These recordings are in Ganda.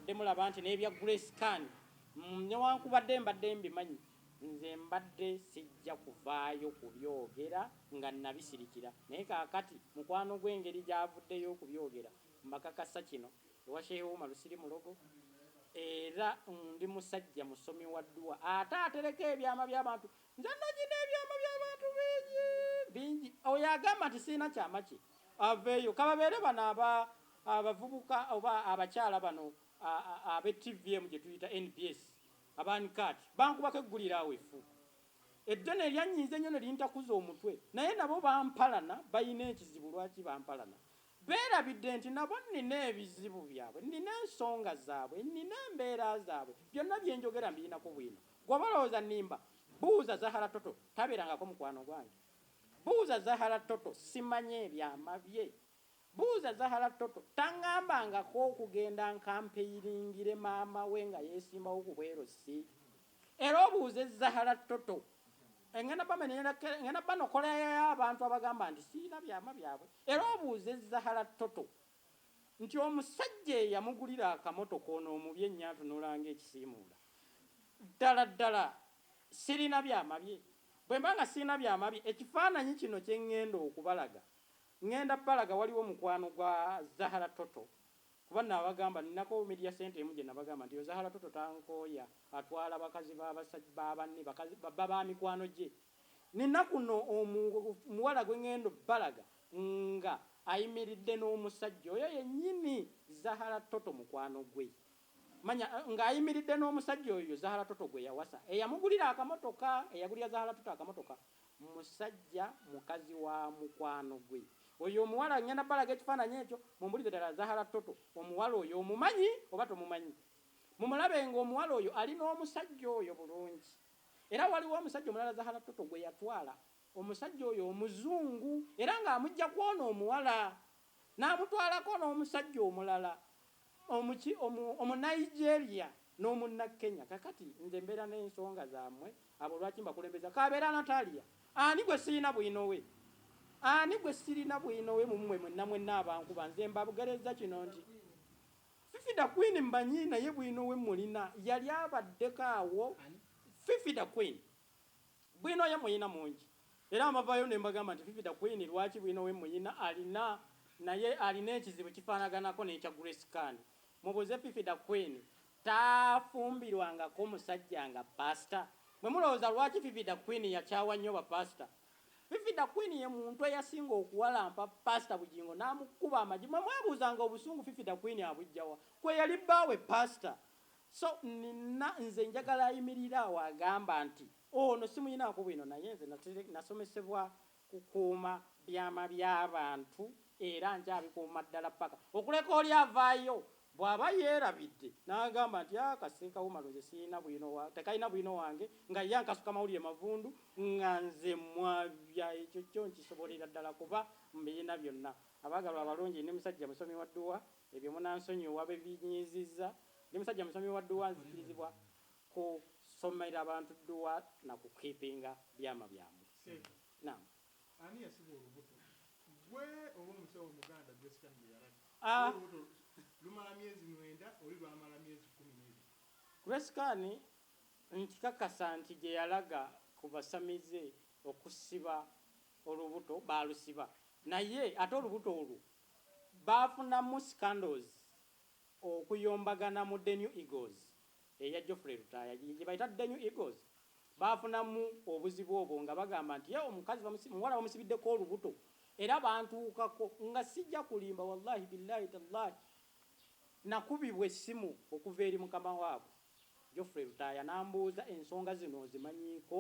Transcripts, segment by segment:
mbadde mulaba nti n'ebya Grace Can newankubadde mbadde mbimanyi nze mbadde sijja kuvaayo kubyogera nga nabisirikira naye kaakati mukwano gw'engeri gyavuddeyo okubyogera mbakakasa kino ewa Sheikh Omar Lusiri Mulogo era ndi musajja musomi wa dduwa ate atereka ebyama by'abantu nze nagina ebyama by'abantu bingi oyo agamba nti siina kyama kye aveeyo kababeere bano abavubuka oba abakyala bano abe TVM gye tuyita NBS abanikati bankubako eggulira awo efu eddene eryannyiiza ennyo ne lintakuza omutwe naye nabo bampalana balina ekizibu lwaki bampalana beerabidde nti nabo nnina ebizibu byabwe nnina ensonga zaabwe nnina embeera zaabwe byonna byenjogera mbirinako bwino gwe balowooza nnimba buuza Zahara Toto tabeerangako mukwano gwange buuza Zahara Toto simanye ebyama bye buuza Zahara Toto taŋŋambangako okugenda nkampeyiringire maama we nga yeesimbawo ku bwerosi era obuuze Zahara Toto engenda banokolayo abantu abagamba nti siina byama byabwe era obuuze Zahara Toto nti omusajja eyamugulira akamotoka ono omubye ennyantu n'olanga ekisiimuula ddala ddala sirina byama bye bwe mba nga sirina byama bye ekifaananyi kino kye ŋŋenda okubalaga ŋŋenda balaga waliwo mukwano gwa Zahara Toto kuba nabagamba ninako media center emu gye nabagamba nti Zahara Toto tankooya atwala bakazi babanne baba mikwano gye nina kuno omuwala gwe ŋŋenda balaga nga ayimiridde n'omusajja oyo yennyini Zahara Toto mukwano gwe manya nga ayimiridde n'omusajja oyo Zahara Toto gwe yawasa eyamugulira akamotoka eyagulira Zahara Toto akamotoka musajja mukazi wa mukwano gwe oyo omuwala ngenda balaga ekifaananyi ekyo mumbulire ddala Zahara Toto omuwala oyo omumanyi oba tomumanyi mumulabe ng'omuwala oyo alina omusajja oyo bulungi era waliwo omusajja omulala Zahara Toto gwe yatwala omusajja oyo omuzungu era ng'amujja kwona omuwala n'amutwalako n'omusajja omulala omunigeria n'omunnakenya kakati nze mbeera n'ensonga zammwe abo lwaki mbakulembeza kabeera Natalia ani gwe sirina bwino we ani gwe sirina bwino we mumwe mwenna abankuba nze mbabugereza kino nti Fifi da Queen mbanyi naye bwino we mulina yali abaddeko awo Fifi da Queen bwino ye mulina mungi era amavayo ne mbagamba nti Fifi da Queen lwaki bwino we mulina alina naye alina ekizibu kifaanaganako n'ekya Grace Can mubuze Fifi da Queen taafumbirwangako musajja nga pastor bwe mulowooza lwaki Fifi da Queen yakyawa nnyo bapasita Fifi da Queen ye muntu eyasinga okuwalampa pastor bugingo n'amukuba amagi mwe mwabuuzanga obusungu Fifi da Queen abujjawa kwe yali bbaawe pastor so nina nze njagala ayimirira awo agamba nti ono simuyinaako bwino naye nze nasomesebwa kukuuma byama by'abantu era nkyabikuuma ddala paka okuleka oli avaayo bw'aba yeerabidde n'agamba nti akaseeka wumaluze sirina bwino tekalina bwino wange nga ye ankasuka mawulire mavundu nga nze mwabya ekyo kyo nkisobolera ddala kuba mbirina byonna abaagalwa abalungi ne musajja musomi wa dduwa ebyo munansonyiwa bebinyiizizza ne musajja musomi wa dduwa nzikirizibwa kusomera abantu dduwa na kukiipinga byama byamwe naam ani yasiba olubuto gwe oba omusawo omuganda Grace Can yalaga lumala myezi 9 oli lwamala myezi 12 Grace Can nkikakasa nti gye yalaga ku basamize okusiba olubuto baalusiba naye ate olubuto olwo baafunamu scandals okuyombagana mu The New Eagles eya Geoffrey Rutaya gye bayita The New Eagles baafunamu obuzibu obwo nga bagamba nti omukazi muwala bamusibiddeko olubuto era bantuukako nga sijja kulimba wallahi billahi tallahi nakubibwa essimu okuva eri mukama waabwe Geoffrey Rutaya n'ambuuza ensonga zino nzimanyiiko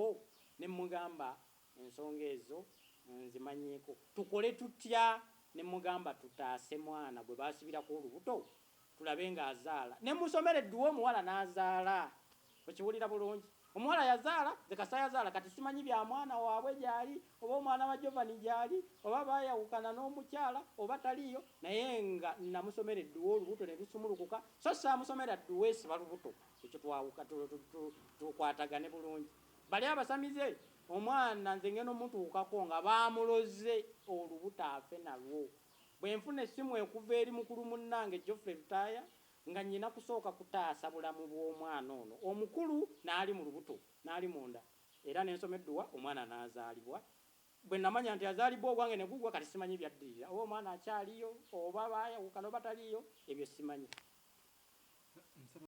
ne mugamba ensonga ezo nzimanyiiko tukole tutya ne mugamba tutaase mwana gwe baasibirako olubuto tulabe ng'azaala ne musomeredduwa omuwala n'azaala okiwulira bulungi omuwala yazaala zekasa yazaala kati simanyi bya mwana waabwe gyali oba omwana wa Jovani gyali oba baayawukana n'omukyala oba taliyo naye nga namusomeredduwa olubuto ne lusumulukuka so saamusomera dduwa esiba lubuto ekyo twawuka tukwatagane bulungi bali abasamize omwana nze ngeno mutuukako nga baamuloze olubuto afe nalwo bwe nfuna essimu ekuva eri mukulu munnange Geoffrey Rutaya nga nnyina kusooka kutaasa bulamu bw'omwana ono omukulu n'ali mu lubuto n'ali munda era n'ensoma edduwa omwana n'azaalibwa bwe namanya nti azaalibwa ogwange ne gugwa kati simanyi byaddirira oba omwana akyaliyo oba baayawukana oba taliyo ebyo simanyi